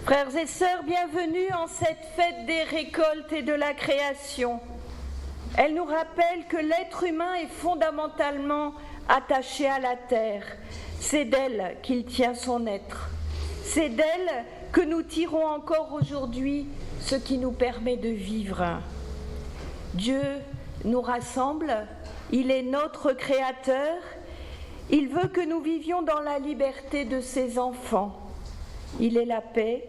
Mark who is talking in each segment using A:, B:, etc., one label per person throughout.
A: Frères et sœurs, bienvenue en cette fête des récoltes et de la création. Elle nous rappelle que l'être humain est fondamentalement attaché à la terre. C'est d'elle qu'il tient son être. C'est d'elle que nous tirons encore aujourd'hui ce qui nous permet de vivre. Dieu nous rassemble, il est notre créateur, il veut que nous vivions dans la liberté de ses enfants. Il est la paix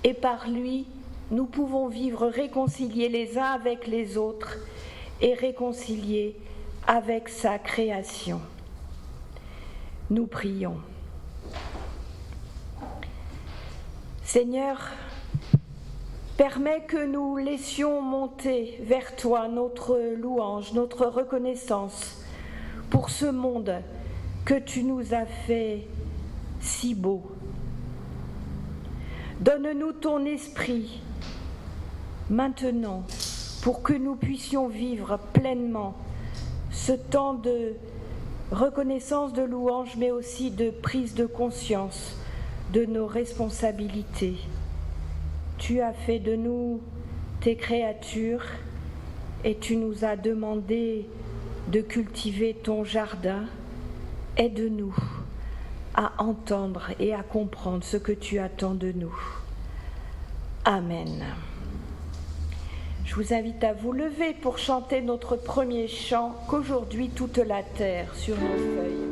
A: et par lui, nous pouvons vivre réconciliés les uns avec les autres et réconciliés avec sa création. Nous prions. Seigneur, permets que nous laissions monter vers toi notre louange, notre reconnaissance pour ce monde que tu nous as fait si beau. Donne-nous ton esprit maintenant pour que nous puissions vivre pleinement ce temps de reconnaissance, de louange, mais aussi de prise de conscience de nos responsabilités. Tu as fait de nous tes créatures et tu nous as demandé de cultiver ton jardin. Aide-nous à entendre et à comprendre ce que tu attends de nous. Amen. Je vous invite à vous lever pour chanter notre premier chant « Qu'aujourd'hui toute la terre sur nos feuilles ».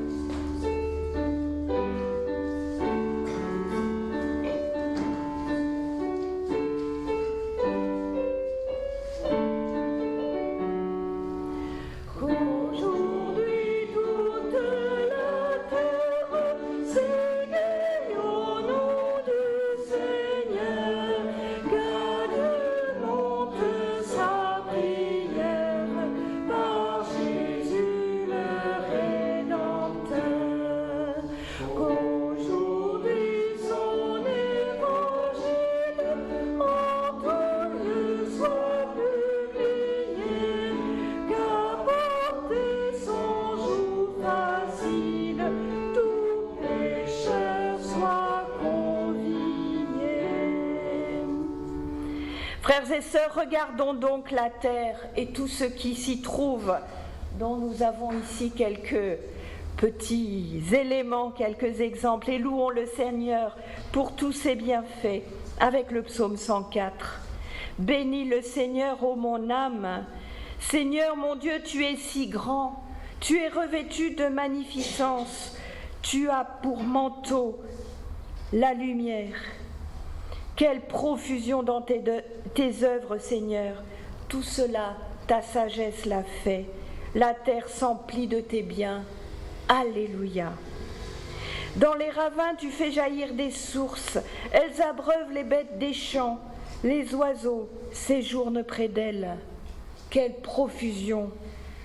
A: Frères et sœurs, regardons donc la terre et tout ce qui s'y trouve, dont nous avons ici quelques petits éléments, quelques exemples, et louons le Seigneur pour tous ses bienfaits, avec le psaume 104. Bénis le Seigneur, ô mon âme. Seigneur mon Dieu, tu es si grand, tu es revêtu de magnificence, tu as pour manteau la lumière. Quelle profusion dans tes œuvres, Seigneur. Tout cela, ta sagesse l'a fait. La terre s'emplit de tes biens. Alléluia. Dans les ravins, tu fais jaillir des sources. Elles abreuvent les bêtes des champs. Les oiseaux séjournent près d'elles. Quelle profusion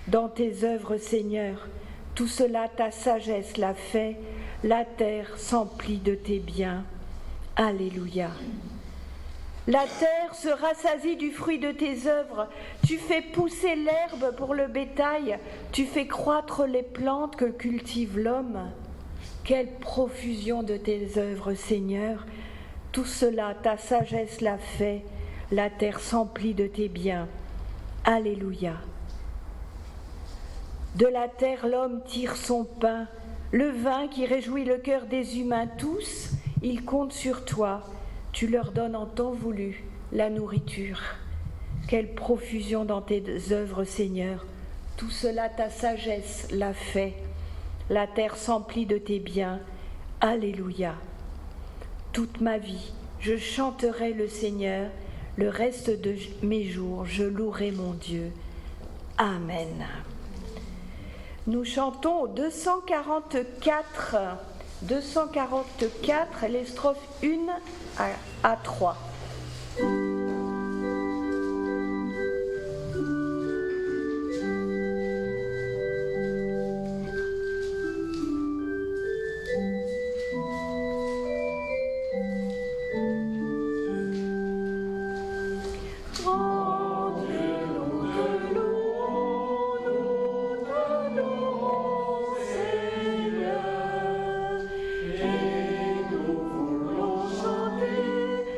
A: dans tes œuvres, Seigneur. Tout cela, ta sagesse l'a fait. La terre s'emplit de tes biens. Alléluia. La terre se rassasie du fruit de tes œuvres. Tu fais pousser l'herbe pour le bétail. Tu fais croître les plantes que cultive l'homme. Quelle profusion de tes œuvres, Seigneur. Tout cela, ta sagesse l'a fait. La terre s'emplit de tes biens. Alléluia. De la terre, l'homme tire son pain, le vin qui réjouit le cœur des humains tous. Ils comptent sur toi, tu leur donnes en temps voulu la nourriture. Quelle profusion dans tes œuvres, Seigneur. Tout cela, ta sagesse l'a fait. La terre s'emplit de tes biens. Alléluia. Toute ma vie, je chanterai le Seigneur. Le reste de mes jours, je louerai mon Dieu. Amen. Nous chantons au 244. 244, les strophes 1 à 3.
B: Chanter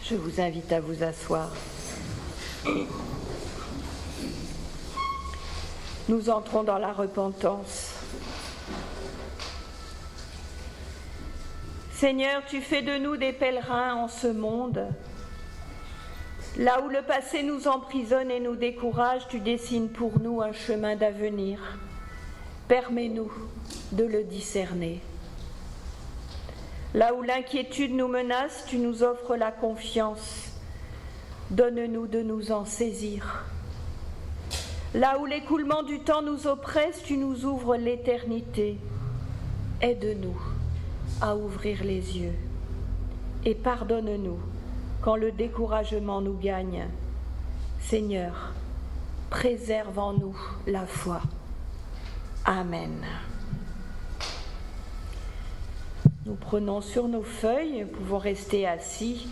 A: Je vous invite à vous asseoir. Nous entrons dans la repentance. Seigneur, tu fais de nous des pèlerins en ce monde. Là où le passé nous emprisonne et nous décourage, tu dessines pour nous un chemin d'avenir. Permets-nous de le discerner. Là où l'inquiétude nous menace, tu nous offres la confiance. Donne-nous de nous en saisir. Là où l'écoulement du temps nous oppresse, tu nous ouvres l'éternité. Aide-nous à ouvrir les yeux et pardonne-nous quand le découragement nous gagne. Seigneur, préserve en nous la foi. Amen. Nous prenons sur nos feuilles, nous pouvons rester assis,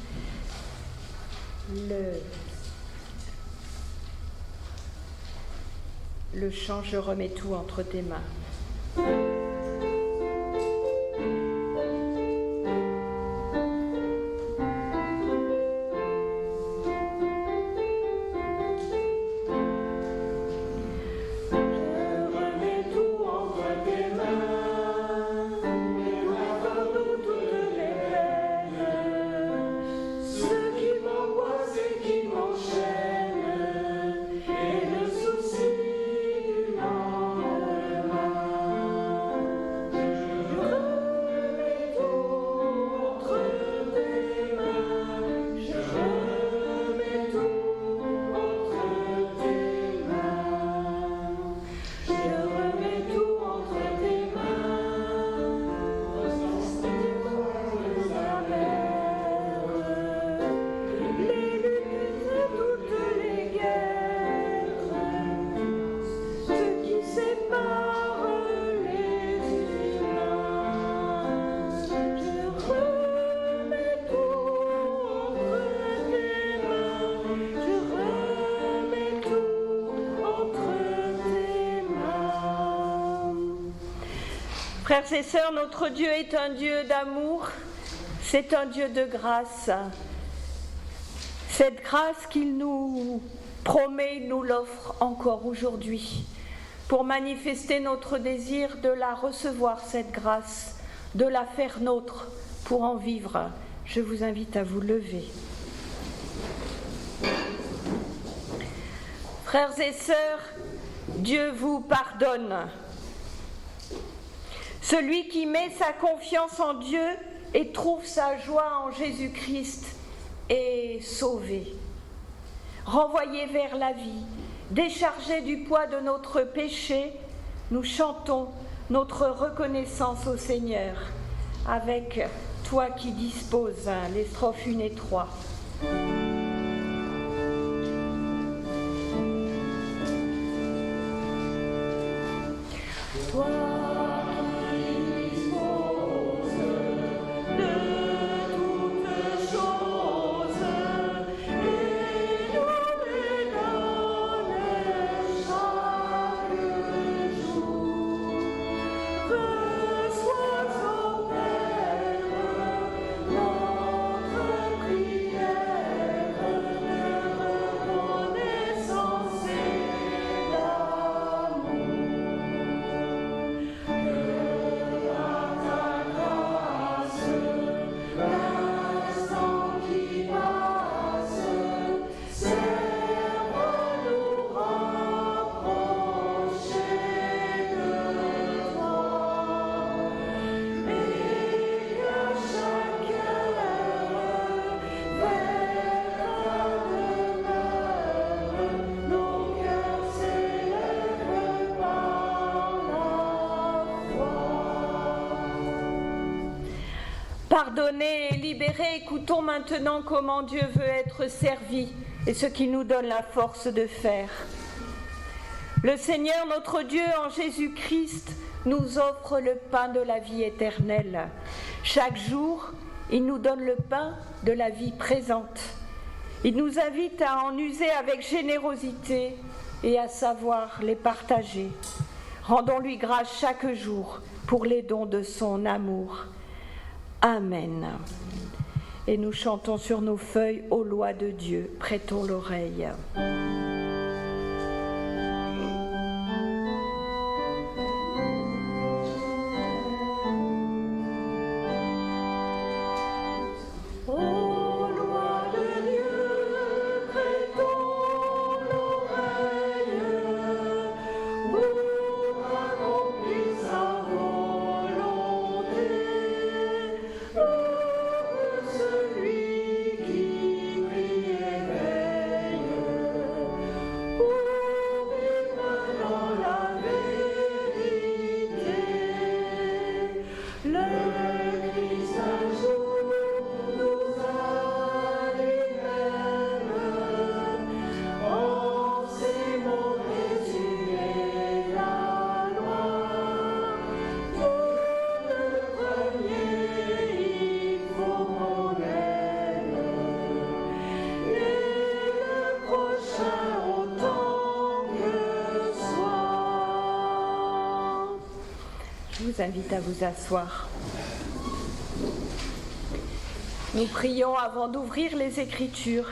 A: le chant « Je remets tout entre tes mains ». Frères et sœurs, notre Dieu est un Dieu d'amour, c'est un Dieu de grâce. Cette grâce qu'il nous promet, il nous l'offre encore aujourd'hui pour manifester notre désir de la recevoir, cette grâce, de la faire nôtre pour en vivre. Je vous invite à vous lever. Frères et sœurs, Dieu vous pardonne. Celui qui met sa confiance en Dieu et trouve sa joie en Jésus-Christ est sauvé. Renvoyé vers la vie, déchargé du poids de notre péché, nous chantons notre reconnaissance au Seigneur avec « Toi qui disposes » les strophes 1 et 3. Toi Pardonnés et libérés, écoutons maintenant comment Dieu veut être servi et ce qu'il nous donne la force de faire. Le Seigneur, notre Dieu, en Jésus-Christ, nous offre le pain de la vie éternelle. Chaque jour, il nous donne le pain de la vie présente. Il nous invite à en user avec générosité et à savoir les partager. Rendons-lui grâce chaque jour pour les dons de son amour. Amen. et nous chantons sur nos feuilles aux lois de Dieu. Prêtons l'oreille. Je vous invite à vous asseoir. Nous prions avant d'ouvrir les Écritures,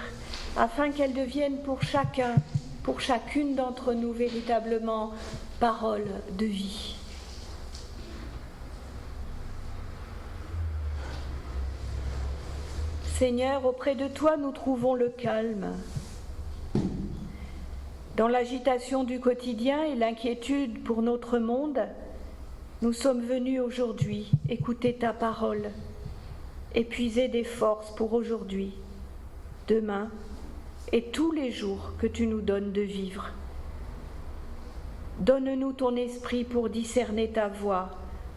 A: afin qu'elles deviennent pour chacun, pour chacune d'entre nous véritablement paroles de vie. Seigneur, auprès de toi, nous trouvons le calme. Dans l'agitation du quotidien et l'inquiétude pour notre monde, nous sommes venus aujourd'hui écouter ta parole, épuiser des forces pour aujourd'hui, demain et tous les jours que tu nous donnes de vivre. Donne-nous ton esprit pour discerner ta voix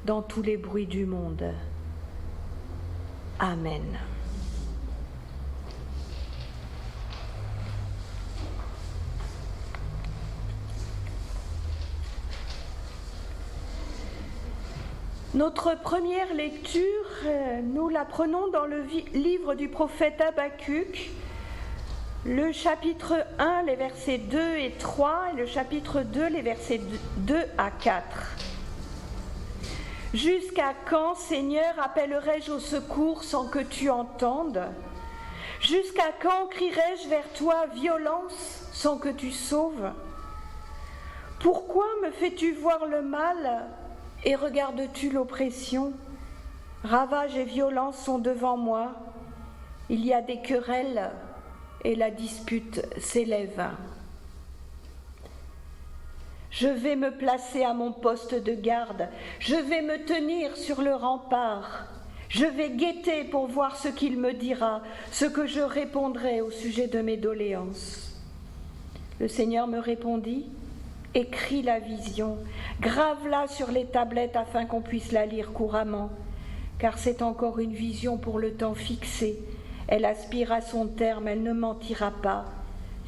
A: dans tous les bruits du monde. Amen. Notre première lecture, nous la prenons dans le livre du prophète Habakkuk, le chapitre 1, les versets 2 et 3, et le chapitre 2, les versets 2 à 4. Jusqu'à quand, Seigneur, appellerai-je au secours sans que tu entendes ? Jusqu'à quand crierai-je vers toi violence sans que tu sauves ? Pourquoi me fais-tu voir le mal ? Et regardes-tu l'oppression ? Ravage et violence sont devant moi. Il y a des querelles et la dispute s'élève. Je vais me placer à mon poste de garde. Je vais me tenir sur le rempart. Je vais guetter pour voir ce qu'il me dira, ce que je répondrai au sujet de mes doléances. Le Seigneur me répondit. Écris la vision, grave-la sur les tablettes afin qu'on puisse la lire couramment, car c'est encore une vision pour le temps fixé. Elle aspire à son terme, elle ne mentira pas.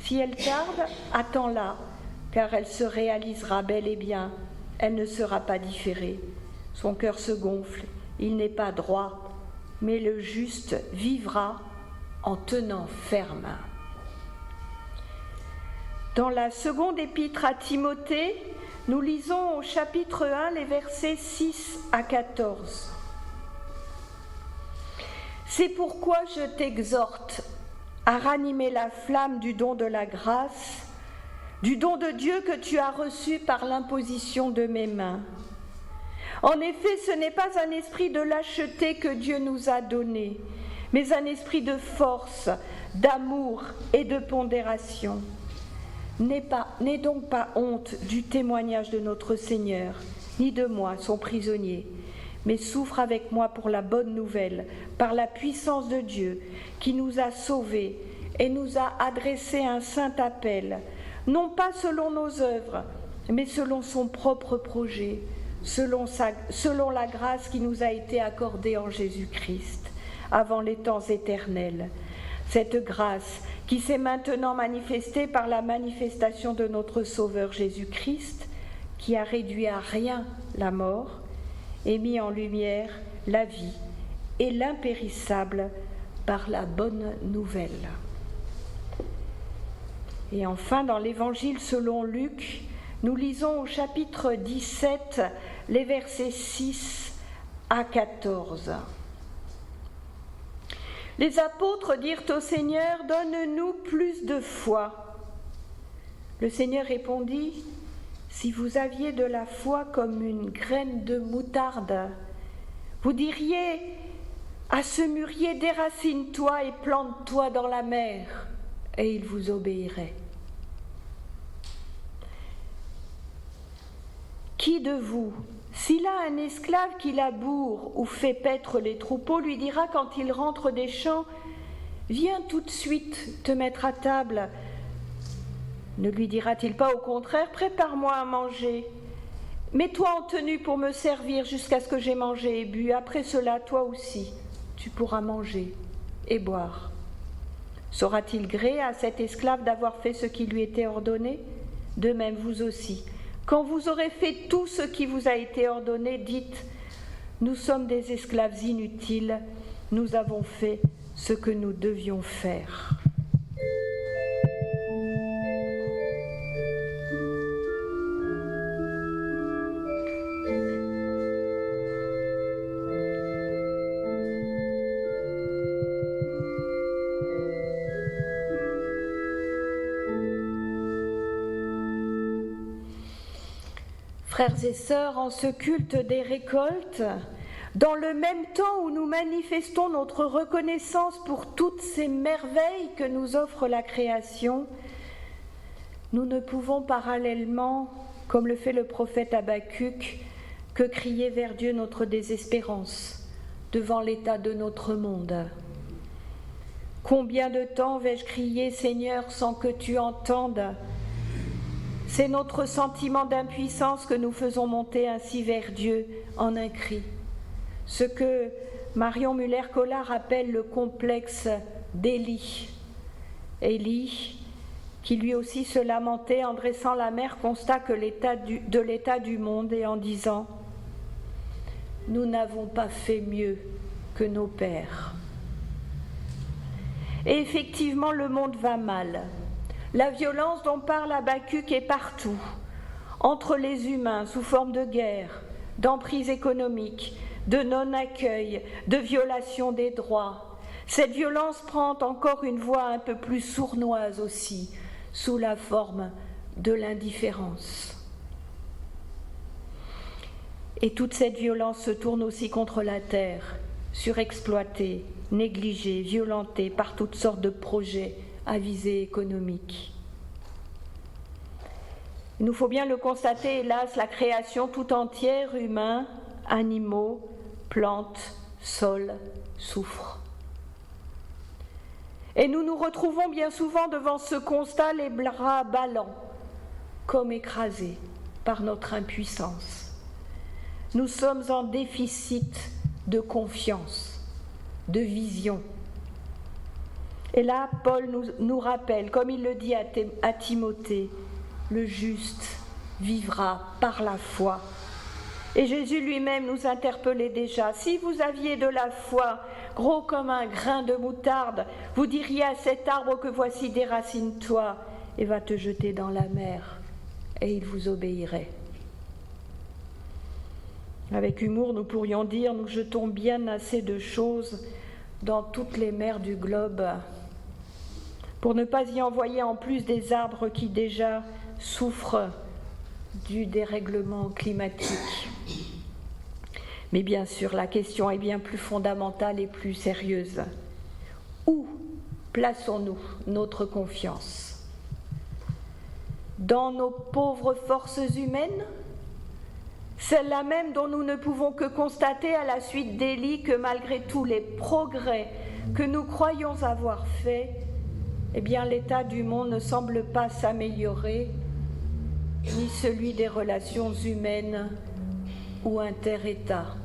A: Si elle tarde, attends-la, car elle se réalisera bel et bien, elle ne sera pas différée. Son cœur se gonfle, il n'est pas droit, mais le juste vivra en tenant ferme. Dans la seconde épître à Timothée, nous lisons au chapitre 1 les versets 6 à 14. C'est pourquoi je t'exhorte à ranimer la flamme du don de la grâce, du don de Dieu que tu as reçu par l'imposition de mes mains. En effet, ce n'est pas un esprit de lâcheté que Dieu nous a donné, mais un esprit de force, d'amour et de pondération. N'aie donc pas honte du témoignage de notre Seigneur, ni de moi, son prisonnier, mais souffre avec moi pour la bonne nouvelle, par la puissance de Dieu, qui nous a sauvés et nous a adressé un saint appel, non pas selon nos œuvres, mais selon son propre projet, selon la grâce qui nous a été accordée en Jésus-Christ, avant les temps éternels. Cette grâce qui s'est maintenant manifestée par la manifestation de notre Sauveur Jésus-Christ, qui a réduit à rien la mort et mis en lumière la vie et l'impérissable par la bonne nouvelle. Et enfin, dans l'Évangile selon Luc, nous lisons au chapitre 17, les versets 6 à 14. Les apôtres dirent au Seigneur, « Donne-nous plus de foi. » Le Seigneur répondit, « Si vous aviez de la foi comme une graine de moutarde, vous diriez à ce mûrier, déracine-toi et plante-toi dans la mer, et il vous obéirait. » Qui de vous, s'il a un esclave qui laboure ou fait paître les troupeaux, lui dira quand il rentre des champs, « Viens tout de suite te mettre à table » Ne lui dira-t-il pas au contraire, « Prépare-moi à manger, mets-toi en tenue pour me servir jusqu'à ce que j'ai mangé et bu, après cela, toi aussi, tu pourras manger et boire. » Saura-t-il gré à cet esclave d'avoir fait ce qui lui était ordonné ? De même, vous aussi. Quand vous aurez fait tout ce qui vous a été ordonné, dites « Nous sommes des esclaves inutiles, nous avons fait ce que nous devions faire. » Frères et sœurs, en ce culte des récoltes, dans le même temps où nous manifestons notre reconnaissance pour toutes ces merveilles que nous offre la création, nous ne pouvons parallèlement, comme le fait le prophète Habacuc, que crier vers Dieu notre désespérance devant l'état de notre monde. Combien de temps vais-je crier, Seigneur, sans que tu entendes ? C'est notre sentiment d'impuissance que nous faisons monter ainsi vers Dieu en un cri. Ce que Marion Muller-Collard appelle le complexe d'Élie. Élie, qui lui aussi se lamentait en dressant l'amer constat de l'état du monde et en disant « Nous n'avons pas fait mieux que nos pères. » Et effectivement, le monde va mal. La violence dont parle Habacuc est partout, entre les humains sous forme de guerre, d'emprise économique, de non-accueil, de violation des droits. Cette violence prend encore une voix un peu plus sournoise aussi, sous la forme de l'indifférence. Et toute cette violence se tourne aussi contre la terre, surexploitée, négligée, violentée par toutes sortes de projets à visée économique. Il nous faut bien le constater, hélas, la création tout entière, humains, animaux, plantes, sols, souffre. Et nous nous retrouvons bien souvent devant ce constat, les bras ballants, comme écrasés par notre impuissance. Nous sommes en déficit de confiance, de vision. Et là, Paul nous rappelle, comme il le dit à Timothée, le juste vivra par la foi. Et Jésus lui-même nous interpellait déjà. Si vous aviez de la foi, gros comme un grain de moutarde, vous diriez à cet arbre que voici, déracine-toi et va te jeter dans la mer, et il vous obéirait. Avec humour, nous pourrions dire, nous jetons bien assez de choses dans toutes les mers du globe, pour ne pas y envoyer en plus des arbres qui déjà souffrent du dérèglement climatique. Mais bien sûr, la question est bien plus fondamentale et plus sérieuse. Où plaçons-nous notre confiance ? Dans nos pauvres forces humaines ? Celles-là même dont nous ne pouvons que constater à la suite d'Élie que malgré tous les progrès que nous croyons avoir faits, eh bien l'état du monde ne semble pas s'améliorer, ni celui des relations humaines ou inter-États.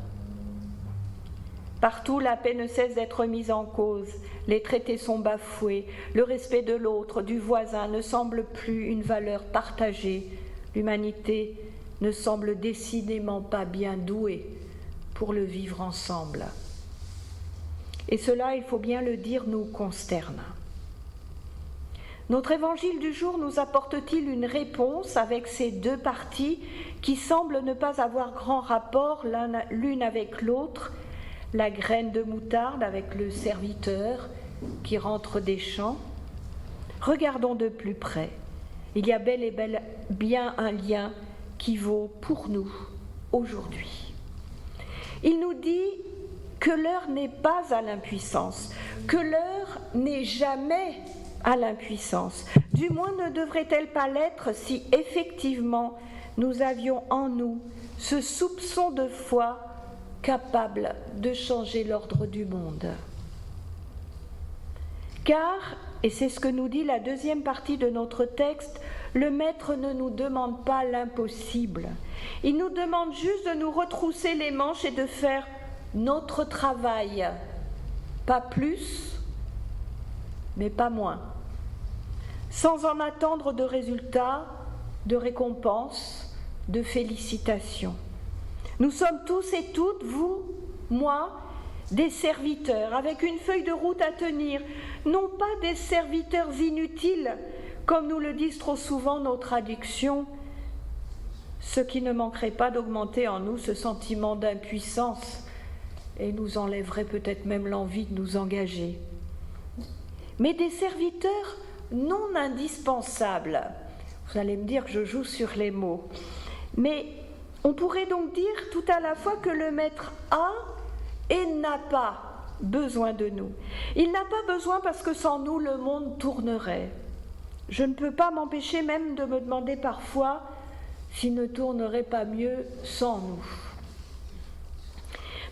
A: Partout, la paix ne cesse d'être mise en cause, les traités sont bafoués, le respect de l'autre, du voisin ne semble plus une valeur partagée, l'humanité ne semble décidément pas bien douée pour le vivre ensemble. Et cela, il faut bien le dire, nous consterne. Notre évangile du jour nous apporte-t-il une réponse avec ces deux parties qui semblent ne pas avoir grand rapport l'une avec l'autre, la graine de moutarde avec le serviteur qui rentre des champs. Regardons de plus près. Il y a bel et bien un lien qui vaut pour nous aujourd'hui. Il nous dit que l'heure n'est pas à l'impuissance, que l'heure n'est jamais à l'impuissance. Du moins ne devrait-elle pas l'être si effectivement nous avions en nous ce soupçon de foi capable de changer l'ordre du monde. Car, et c'est ce que nous dit la deuxième partie de notre texte, le Maître ne nous demande pas l'impossible. Il nous demande juste de nous retrousser les manches et de faire notre travail. Pas plus, mais pas moins. Sans en attendre de résultats, de récompenses, de félicitations. Nous sommes tous et toutes, vous, moi, des serviteurs avec une feuille de route à tenir, non pas des serviteurs inutiles, comme nous le disent trop souvent nos traductions, ce qui ne manquerait pas d'augmenter en nous ce sentiment d'impuissance et nous enlèverait peut-être même l'envie de nous engager. Mais des serviteurs non indispensables. Vous allez me dire que je joue sur les mots. Mais on pourrait donc dire tout à la fois que le Maître a et n'a pas besoin de nous. Il n'a pas besoin parce que sans nous, le monde tournerait. Je ne peux pas m'empêcher même de me demander parfois s'il ne tournerait pas mieux sans nous.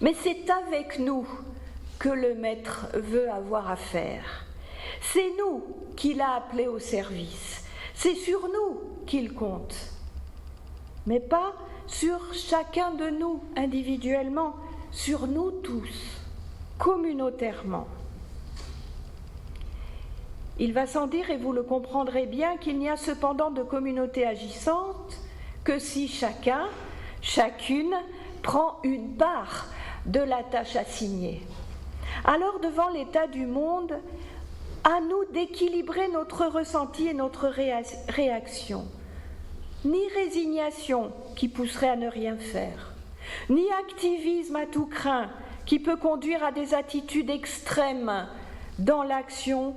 A: Mais c'est avec nous que le Maître veut avoir affaire. C'est nous qu'il a appelé au service. C'est sur nous qu'il compte. Mais pas sur chacun de nous individuellement, sur nous tous, communautairement. Il va sans dire, et vous le comprendrez bien, qu'il n'y a cependant de communauté agissante que si chacun, chacune, prend une part de la tâche assignée. Alors, devant l'état du monde, à nous d'équilibrer notre ressenti et notre réaction. Ni résignation qui pousserait à ne rien faire, ni activisme à tout craint qui peut conduire à des attitudes extrêmes dans l'action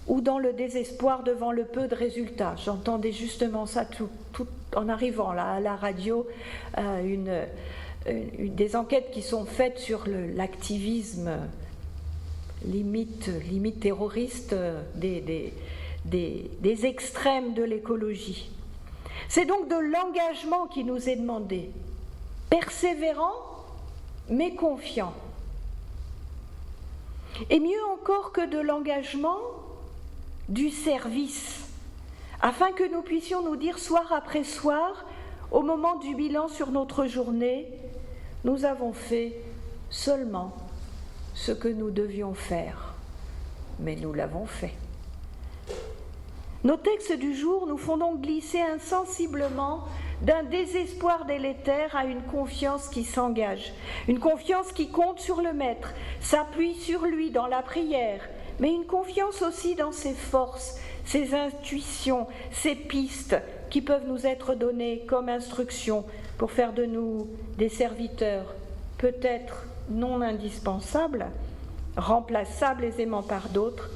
A: ou dans le désespoir devant le peu de résultats. J'entendais justement ça tout en arrivant là, à la radio, des enquêtes qui sont faites sur l'activisme limite terroriste des extrêmes de l'écologie. C'est donc de l'engagement qui nous est demandé, persévérant mais confiant. Et mieux encore que de l'engagement, du service, afin que nous puissions nous dire soir après soir, au moment du bilan sur notre journée, nous avons fait seulement ce que nous devions faire, mais nous l'avons fait. Nos textes du jour nous font donc glisser insensiblement d'un désespoir délétère à une confiance qui s'engage, une confiance qui compte sur le Maître, s'appuie sur lui dans la prière, mais une confiance aussi dans ses forces, ses intuitions, ses pistes qui peuvent nous être données comme instructions pour faire de nous des serviteurs, peut-être non indispensables, remplaçables aisément par d'autres,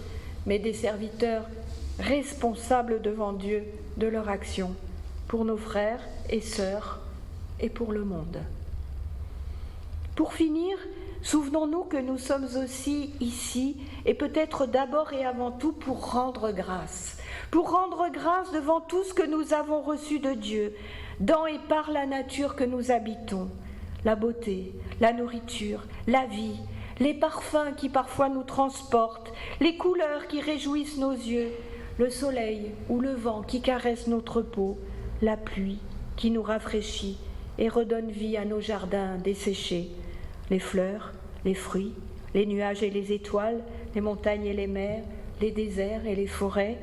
A: mais des serviteurs responsables devant Dieu de leur action, pour nos frères et sœurs et pour le monde. Pour finir, souvenons-nous que nous sommes aussi ici, et peut-être d'abord et avant tout pour rendre grâce devant tout ce que nous avons reçu de Dieu, dans et par la nature que nous habitons, la beauté, la nourriture, la vie, les parfums qui parfois nous transportent, les couleurs qui réjouissent nos yeux, le soleil ou le vent qui caresse notre peau, la pluie qui nous rafraîchit et redonne vie à nos jardins desséchés, les fleurs, les fruits, les nuages et les étoiles, les montagnes et les mers, les déserts et les forêts,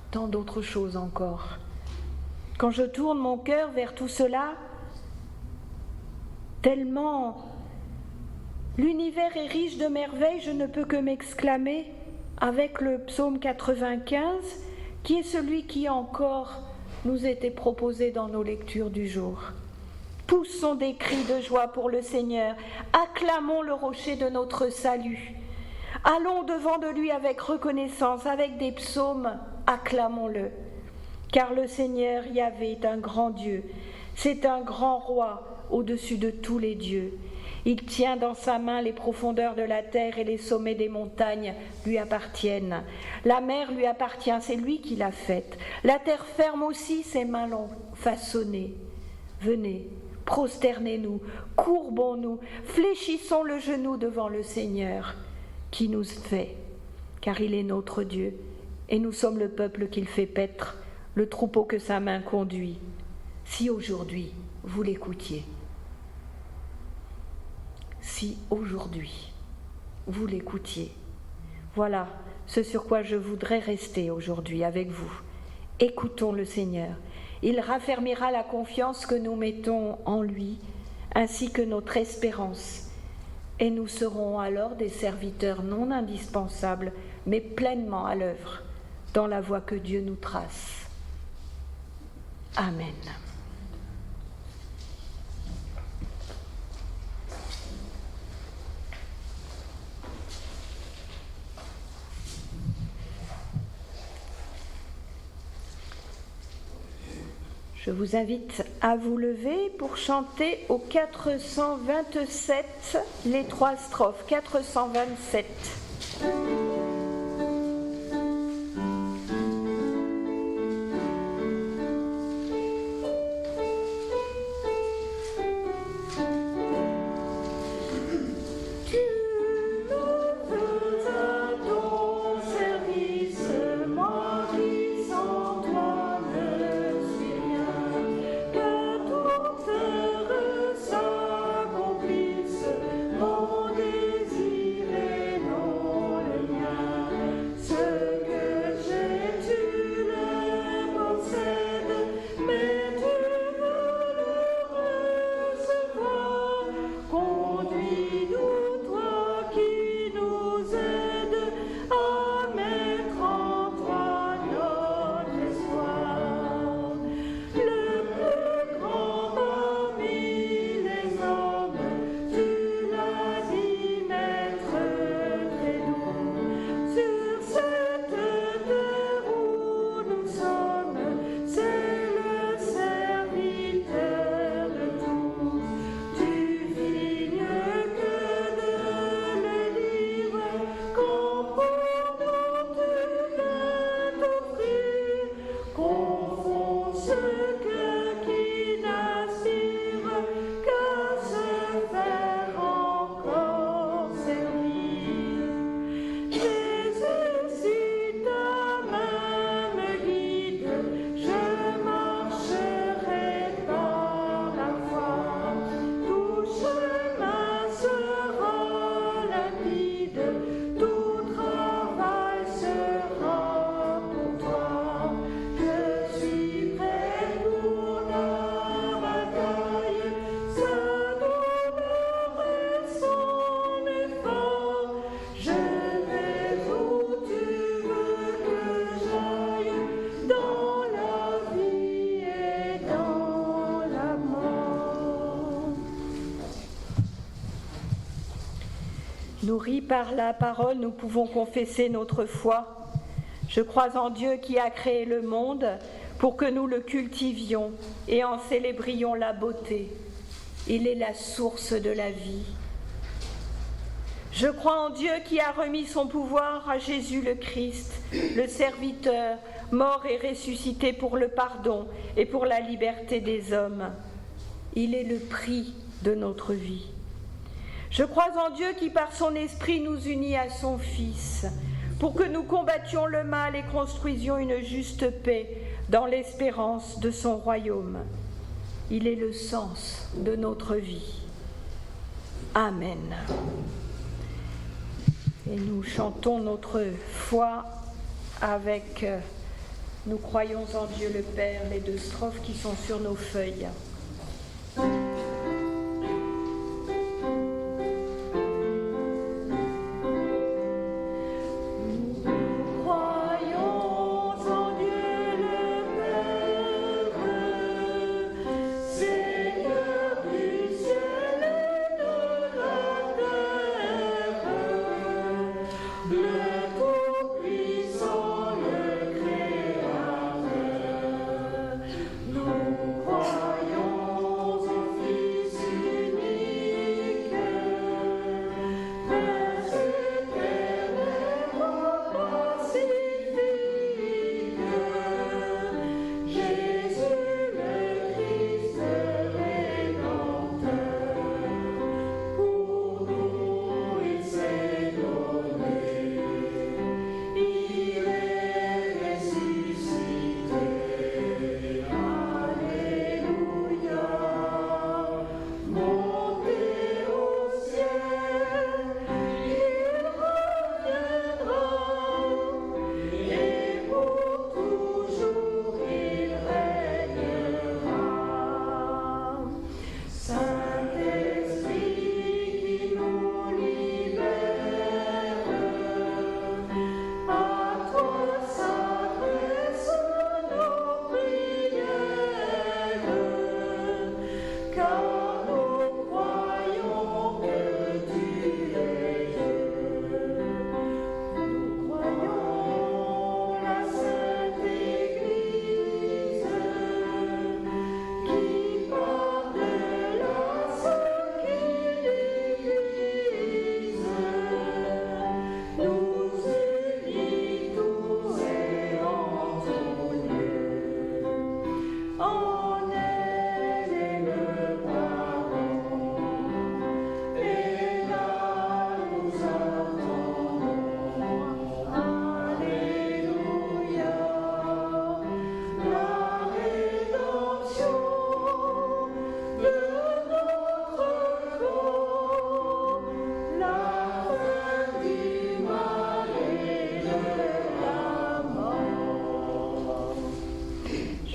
A: tant d'autres choses encore. Quand je tourne mon cœur vers tout cela, tellement l'univers est riche de merveilles, je ne peux que m'exclamer avec le psaume 95, qui est celui qui encore nous était proposé dans nos lectures du jour. Poussons des cris de joie pour le Seigneur, acclamons le rocher de notre salut. Allons devant de lui avec reconnaissance, avec des psaumes, acclamons-le. Car le Seigneur Yahvé est un grand Dieu, c'est un grand roi au-dessus de tous les dieux. Il tient dans sa main les profondeurs de la terre et les sommets des montagnes lui appartiennent. La mer lui appartient, c'est lui qui l'a faite. La terre ferme aussi, ses mains l'ont façonnée. Venez, prosternez-nous, courbons-nous, fléchissons le genou devant le Seigneur qui nous fait, car il est notre Dieu, et nous sommes le peuple qu'il fait paître, le troupeau que sa main conduit. Si aujourd'hui vous l'écoutiez, si aujourd'hui vous l'écoutiez, voilà ce sur quoi je voudrais rester aujourd'hui avec vous. Écoutons le Seigneur. Il raffermira la confiance que nous mettons en lui, ainsi que notre espérance. Et nous serons alors des serviteurs non indispensables, mais pleinement à l'œuvre, dans la voie que Dieu nous trace. Amen. Je vous invite à vous lever pour chanter au 427 les 3 strophes. 427. Nourris par la parole, nous pouvons confesser notre foi. Je crois en Dieu qui a créé le monde pour que nous le cultivions et en célébrions la beauté. Il est la source de la vie. Je crois en Dieu qui a remis son pouvoir à Jésus le Christ, le serviteur, mort et ressuscité pour le pardon et pour la liberté des hommes. Il est le prix de notre vie. Je crois en Dieu qui par son esprit nous unit à son Fils, pour que nous combattions le mal et construisions une juste paix dans l'espérance de son royaume. Il est le sens de notre vie. Amen. Et nous chantons notre foi avec « Nous croyons en Dieu le Père », les 2 strophes qui sont sur nos feuilles.
B: Seigneur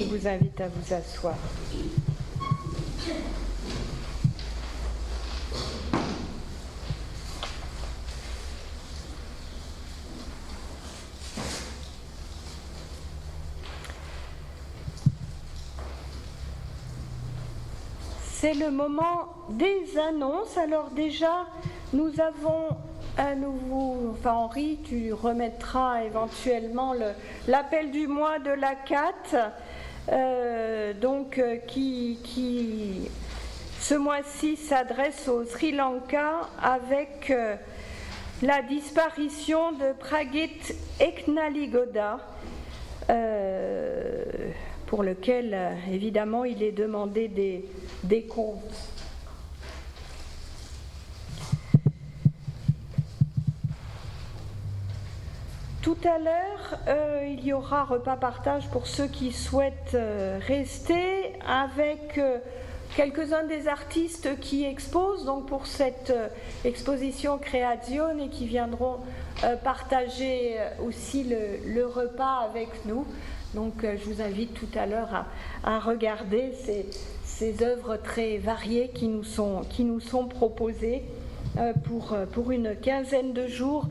A: Je vous invite à vous asseoir. C'est le moment des annonces. Alors déjà, nous avons un nouveau... Enfin, Henri, tu remettras éventuellement l'appel du mois de la CAT, qui ce mois-ci s'adresse au Sri Lanka avec la disparition de Pragit Eknaligoda, pour lequel, évidemment, il est demandé des comptes. Tout à l'heure, il y aura repas partage pour ceux qui souhaitent rester avec quelques-uns des artistes qui exposent donc pour cette exposition Creazione et qui viendront partager aussi le repas avec nous. Donc je vous invite tout à l'heure à regarder ces œuvres très variées qui nous sont proposées pour une quinzaine de jours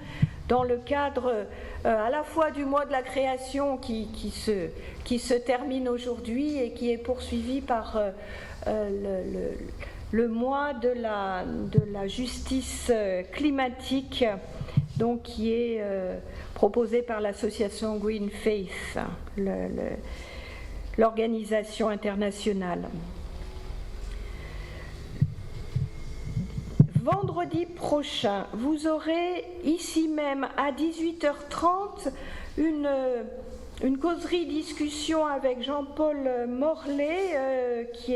A: dans le cadre à la fois du mois de la création qui se termine aujourd'hui et qui est poursuivi par le mois de la justice climatique, donc qui est proposé par l'association Green Faith, l'organisation internationale. Vendredi prochain, vous aurez ici même à 18h30 une causerie-discussion avec Jean-Paul Morlet, qui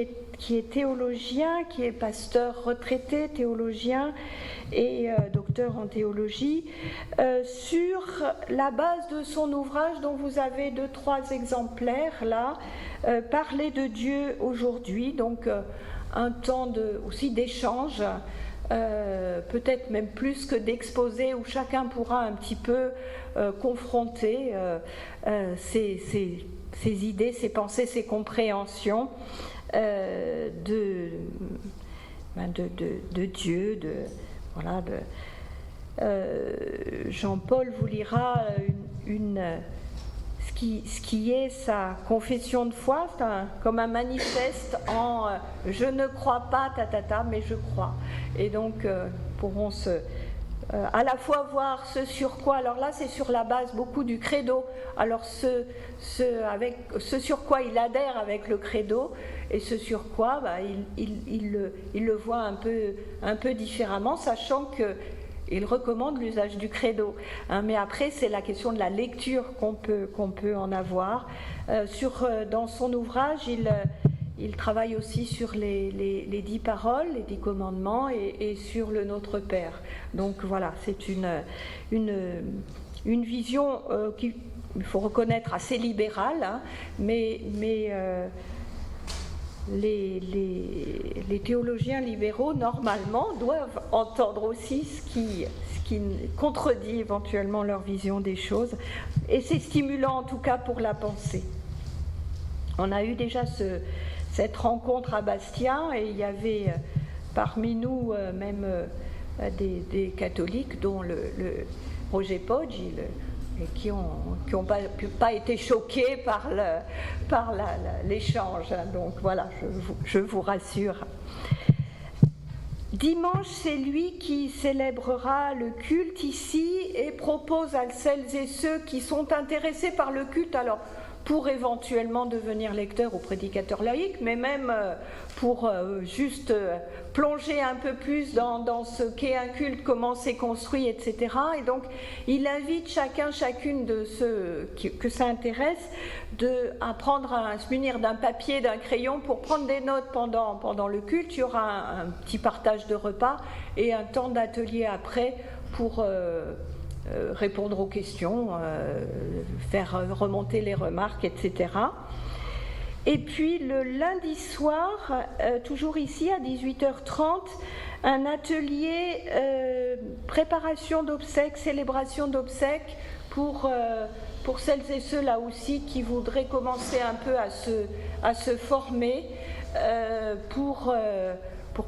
A: est théologien, qui est pasteur retraité, théologien et docteur en théologie, sur la base de son ouvrage dont vous avez 2-3 exemplaires là, Parler de Dieu aujourd'hui, donc un temps aussi d'échange, peut-être même plus que d'exposer, où chacun pourra un petit peu confronter ses idées, ses pensées, ses compréhensions de Dieu, Jean-Paul vous lira ce qui est sa confession de foi, comme un manifeste en je ne crois pas, mais je crois. Et donc pourront à la fois voir ce sur quoi, alors là c'est sur la base beaucoup du credo, alors ce sur quoi il adhère avec le credo, et ce sur quoi il le voit un peu différemment, sachant que il recommande l'usage du credo, mais après c'est la question de la lecture qu'on peut en avoir. Dans son ouvrage, il travaille aussi sur les 10 paroles, les 10 commandements et sur le Notre Père. Donc voilà, c'est une vision qu'il faut reconnaître assez libérale, mais les théologiens libéraux, normalement, doivent entendre aussi ce qui contredit éventuellement leur vision des choses. Et c'est stimulant, en tout cas, pour la pensée. On a eu déjà cette rencontre à Bastia, et il y avait parmi nous même des catholiques, dont le Roger Poggi, et qui n'ont pas été choqués par l'échange. Donc voilà, je vous rassure. Dimanche, c'est lui qui célébrera le culte ici et propose à celles et ceux qui sont intéressés par le culte, alors pour éventuellement devenir lecteur ou prédicateur laïque, mais même pour juste plonger un peu plus dans ce qu'est un culte, comment c'est construit, etc. Et donc, il invite chacune de ceux que ça intéresse à se munir d'un papier, d'un crayon pour prendre des notes pendant le culte. Il y aura un petit partage de repas et un temps d'atelier après pour répondre aux questions, faire remonter les remarques, etc. Et puis le lundi soir, toujours ici à 18h30, un atelier préparation d'obsèques, célébration d'obsèques pour celles et ceux là aussi qui voudraient commencer un peu à se former pour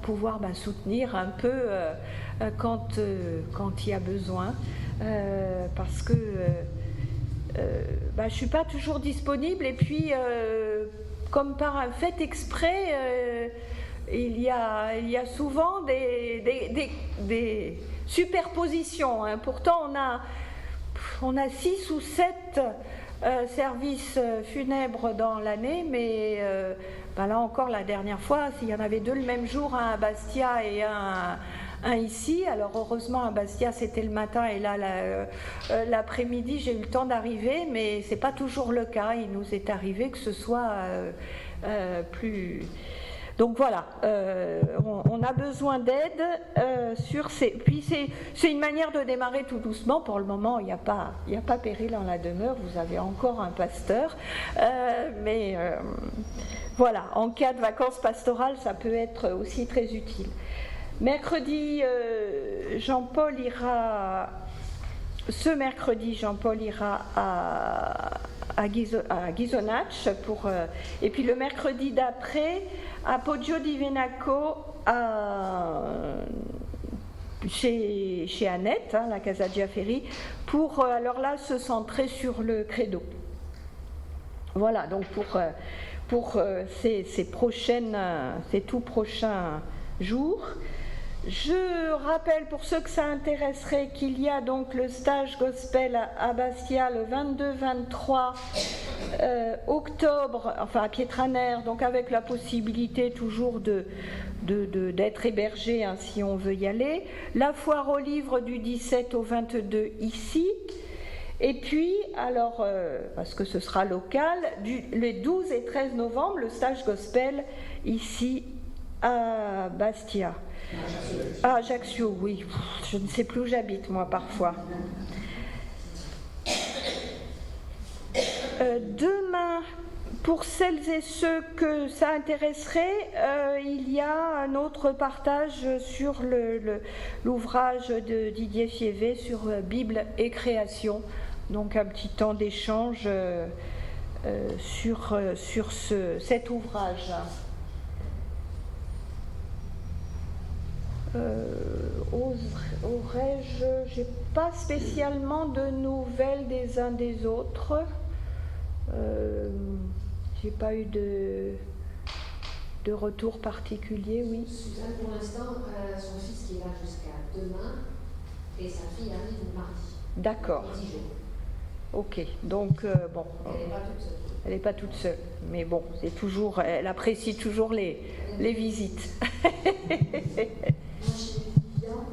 A: pouvoir soutenir un peu quand il y a besoin, parce que je ne suis pas toujours disponible, et puis comme par un fait exprès, il y a souvent des superpositions, hein. Pourtant on a 6 ou 7 services funèbres dans l'année, mais là encore, la dernière fois, s'il y en avait 2 le même jour, un à Bastia et un ici. Alors heureusement, à Bastia c'était le matin, et là l'après-midi j'ai eu le temps d'arriver, mais c'est pas toujours le cas. Il nous est arrivé que ce soit plus... Donc voilà, on a besoin d'aide sur ces... Puis c'est une manière de démarrer tout doucement. Pour le moment, il n'y a pas péril en la demeure, vous avez encore un pasteur, mais voilà, en cas de vacances pastorales, ça peut être aussi très utile. Mercredi, Jean-Paul ira à Ghisonaccia et puis le mercredi d'après à Poggio di Venaco chez Annette, la Casa Giaferi, pour alors là se centrer sur le credo. Voilà, donc pour ces tout prochains jours. Je rappelle pour ceux que ça intéresserait qu'il y a donc le stage gospel à Bastia le 22-23 octobre, enfin à Pietraner, donc avec la possibilité toujours d'être hébergé, hein, si on veut y aller. La foire aux livres du 17 au 22 ici. Et puis, alors, parce que ce sera local, les 12 et 13 novembre, le stage gospel ici à Bastia. Ah, Ajaccio, oui. Je ne sais plus où j'habite, moi, parfois. Demain, pour celles et ceux que ça intéresserait, il y a un autre partage sur l'ouvrage de Didier Fievé sur Bible et création. Donc, un petit temps d'échange sur cet ouvrage. J'ai pas spécialement de nouvelles des uns des autres. J'ai pas eu de retour particulier, oui.
B: Suzanne, pour l'instant, son fils qui est là jusqu'à demain et sa fille arrive mardi.
A: D'accord.
B: 10 jours.
A: Ok, donc bon. Elle n'est pas toute seule, mais bon, c'est toujours. Elle apprécie toujours les visites.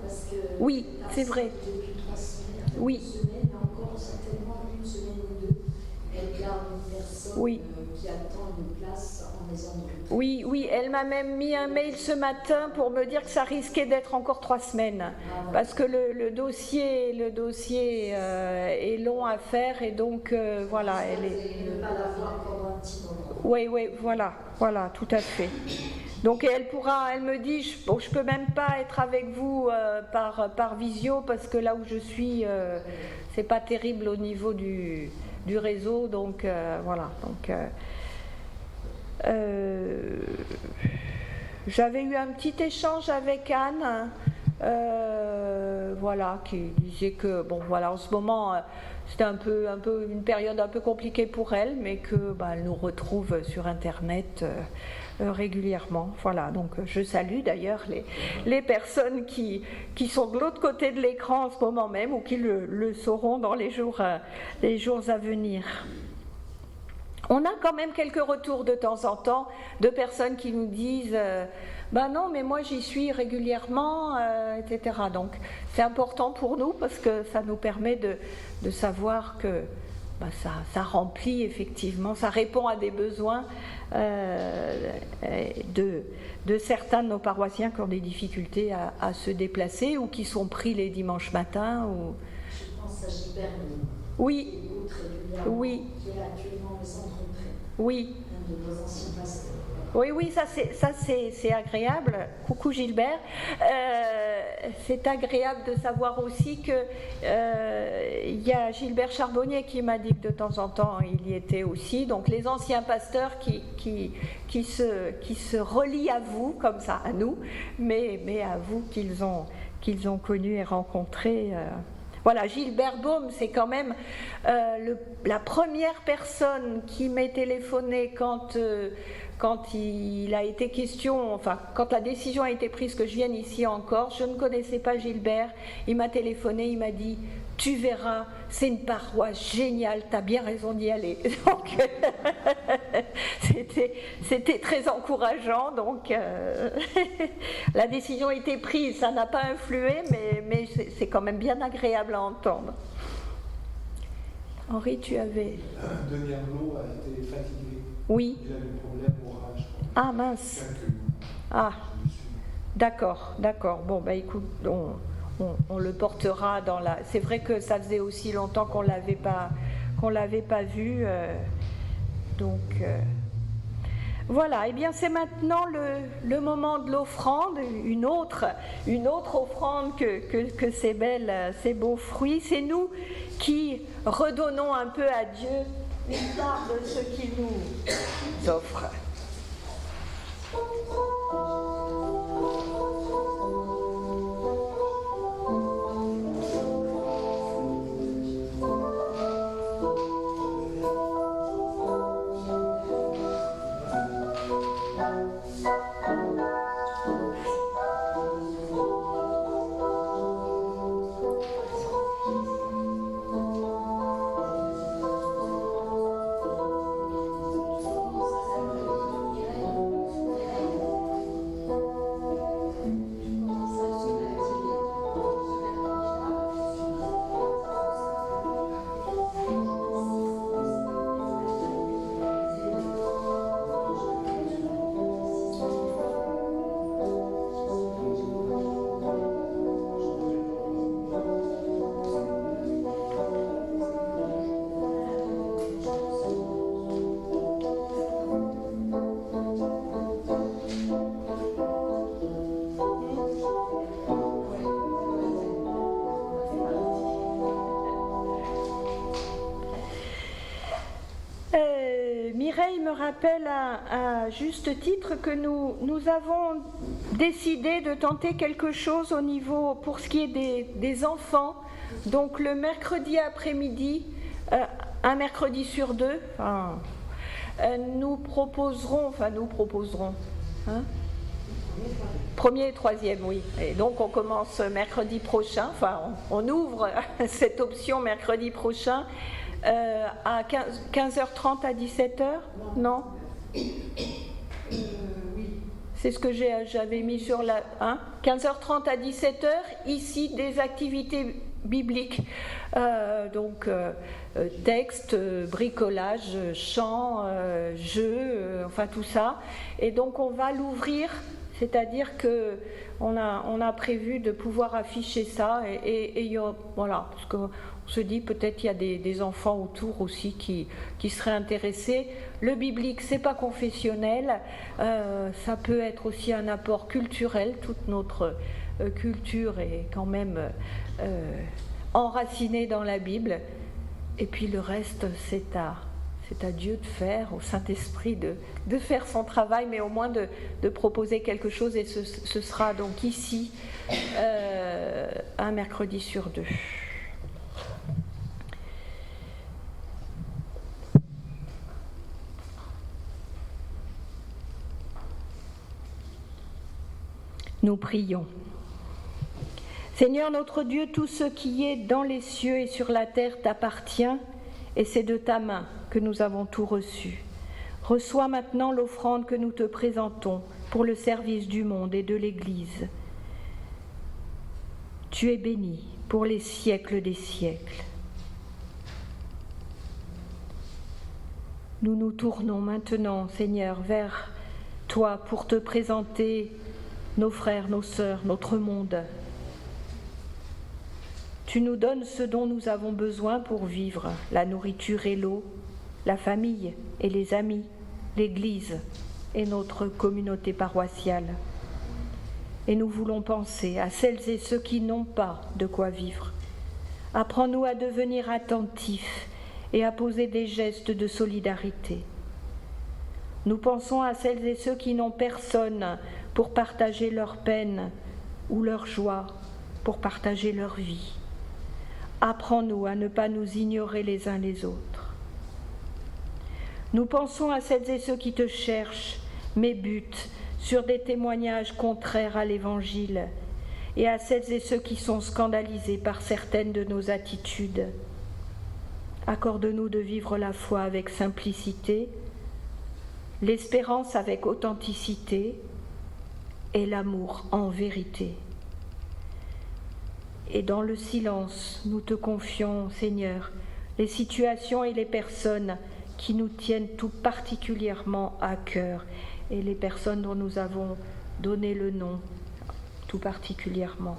B: Parce que
A: oui, c'est vrai.
B: Depuis 3 semaines,
A: oui.
B: Une semaine, mais encore certainement une semaine ou 2, elle garde une personne qui attend une place en maison de repos.
A: Oui, elle m'a même mis un mail ce matin pour me dire que ça risquait d'être encore 3 semaines, parce que le dossier est long à faire, et donc voilà, elle est.
B: Ne pas la voir pendant un petit moment.
A: Oui, voilà, tout à fait. Donc elle me dit, je peux même pas être avec vous par visio, parce que là où je suis, c'est pas terrible au niveau du réseau, donc voilà. Donc j'avais eu un petit échange avec Anne, voilà, qui disait que bon voilà, en ce moment c'était un peu une période un peu compliquée pour elle, mais que elle nous retrouve sur Internet régulièrement. Voilà, donc je salue d'ailleurs les personnes qui sont de l'autre côté de l'écran en ce moment même, ou qui le sauront dans les jours à venir. On a quand même quelques retours de temps en temps de personnes qui nous disent non, mais moi j'y suis régulièrement, etc. Donc c'est important pour nous, parce que ça nous permet de savoir que ça remplit effectivement, ça répond à des besoins de certains de nos paroissiens qui ont des difficultés à se déplacer, ou qui sont pris les dimanches matins.
B: Je pense à Gilbert.
A: Oui. Oui.
B: Qui est actuellement au centre Pré.
A: Oui.
B: Un de nos anciens pasteurs.
A: Oui, ça c'est agréable. Coucou Gilbert. c'est agréable de savoir aussi que il y a Gilbert Charbonnier qui m'a dit que de temps en temps il y était aussi. Donc les anciens pasteurs qui se relient à vous comme ça, à nous, mais à vous qu'ils ont connu et rencontré. Voilà, Gilbert Baume, c'est quand même la première personne qui m'est téléphonée quand il a été question, enfin, quand la décision a été prise que je vienne ici en Corse. Je ne connaissais pas Gilbert, il m'a téléphoné, il m'a dit « Tu verras, c'est une paroisse géniale, tu as bien raison d'y aller. » Donc, c'était très encourageant, donc la décision a été prise, ça n'a pas influé, mais c'est quand même bien agréable à entendre. Henri, tu avais...
C: Denis Arnaud a été fatigué.
A: Oui.
C: Il a eu un problème au rage.
A: Ah mince. Ah, d'accord. Bon, bah écoute, on le portera dans la... C'est vrai que ça faisait aussi longtemps qu'on l'avait pas vu. Voilà, et bien c'est maintenant le moment de l'offrande, une autre offrande que ces beaux fruits. C'est nous qui redonnons un peu à Dieu une part de ce qu'il nous offre. Mireille me rappelle à juste titre que nous avons décidé de tenter quelque chose au niveau, pour ce qui est des enfants. Donc le mercredi après-midi, un mercredi sur deux, nous proposerons, hein, premier et troisième, oui. Et donc on commence mercredi prochain, on ouvre cette option mercredi prochain. À 15h30 à 17h, non? C'est ce que j'avais mis sur la... 15h30 à 17h, ici des activités bibliques. Texte, bricolage, chant, jeux, tout ça. Et donc on va l'ouvrir, c'est-à-dire qu'on a prévu de pouvoir afficher ça. Voilà, parce que... On se dit peut-être qu'il y a des enfants autour aussi qui seraient intéressés. Le biblique, c'est pas confessionnel, ça peut être aussi un apport culturel. Toute notre culture est quand même enracinée dans la Bible. Et puis le reste, c'est à Dieu de faire, au Saint-Esprit de faire son travail, mais au moins de proposer quelque chose. Et ce sera donc ici un mercredi sur deux. Nous prions. Seigneur notre Dieu, tout ce qui est dans les cieux et sur la terre t'appartient, et c'est de ta main que nous avons tout reçu. Reçois maintenant l'offrande que nous te présentons pour le service du monde et de l'Église. Tu es béni pour les siècles des siècles. Nous nous tournons maintenant, Seigneur, vers toi pour te présenter nos frères, nos sœurs, notre monde. Tu nous donnes ce dont nous avons besoin pour vivre, la nourriture et l'eau, la famille et les amis, l'Église et notre communauté paroissiale. et nous voulons penser à celles et ceux qui n'ont pas de quoi vivre. Apprends-nous à devenir attentifs et à poser des gestes de solidarité. Nous pensons à celles et ceux qui n'ont personne pour partager leur peine ou leur joie, pour partager leur vie. Apprends-nous à ne pas nous ignorer les uns les autres. Nous pensons à celles et ceux qui te cherchent, mais butent sur des témoignages contraires à l'Évangile, et à celles et ceux qui sont scandalisés par certaines de nos attitudes. Accorde-nous de vivre la foi avec simplicité, l'espérance avec authenticité et l'amour en vérité. Et dans le silence, nous te confions, Seigneur, les situations et les personnes qui nous tiennent tout particulièrement à cœur et les personnes dont nous avons donné le nom tout particulièrement.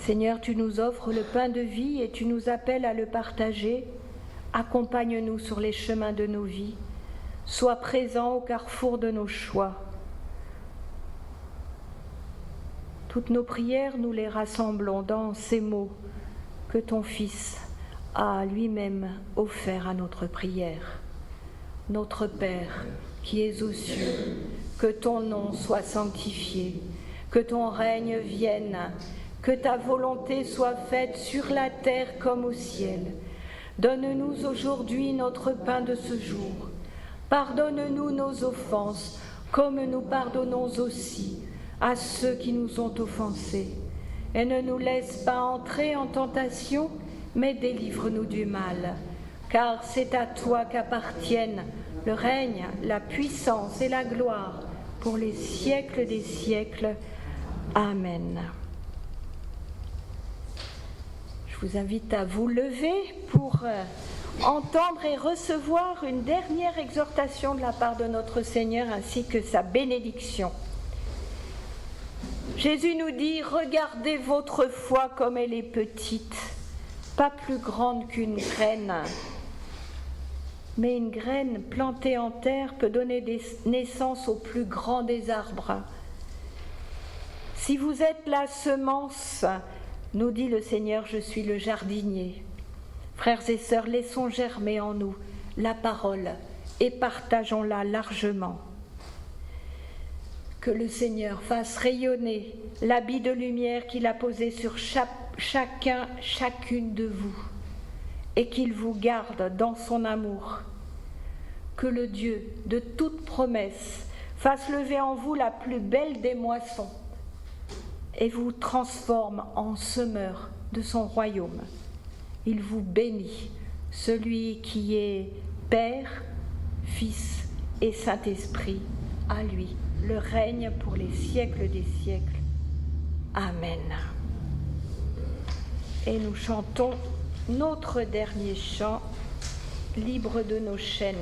A: Seigneur, tu nous offres le pain de vie et tu nous appelles à le partager. Accompagne-nous sur les chemins de nos vies. Sois présent au carrefour de nos choix. Toutes nos prières, nous les rassemblons dans ces mots que ton Fils a lui-même offerts à notre prière. Notre Père, qui es aux cieux, que ton nom soit sanctifié, que ton règne vienne, que ta volonté soit faite sur la terre comme au ciel. Donne-nous aujourd'hui notre pain de ce jour. Pardonne-nous nos offenses, comme nous pardonnons aussi à ceux qui nous ont offensés. Et ne nous laisse pas entrer en tentation, mais délivre-nous du mal. Car c'est à toi qu'appartiennent le règne, la puissance et la gloire pour les siècles des siècles. Amen. Je vous invite à vous lever pour entendre et recevoir une dernière exhortation de la part de notre Seigneur ainsi que sa bénédiction. Jésus nous dit « Regardez votre foi comme elle est petite, pas plus grande qu'une graine. Mais une graine plantée en terre peut donner naissance au plus grand des arbres. Si vous êtes la semence, nous dit le Seigneur, je suis le jardinier. Frères et sœurs, laissons germer en nous la parole et partageons-la largement. Que le Seigneur fasse rayonner l'habit de lumière qu'il a posé sur chacun, chacune de vous, et qu'il vous garde dans son amour. Que le Dieu de toute promesse fasse lever en vous la plus belle des moissons et vous transforme en semeur de son royaume. Il vous bénit, celui qui est Père, Fils et Saint-Esprit, à lui le règne pour les siècles des siècles. Amen. Et nous chantons notre dernier chant, libre de nos chaînes.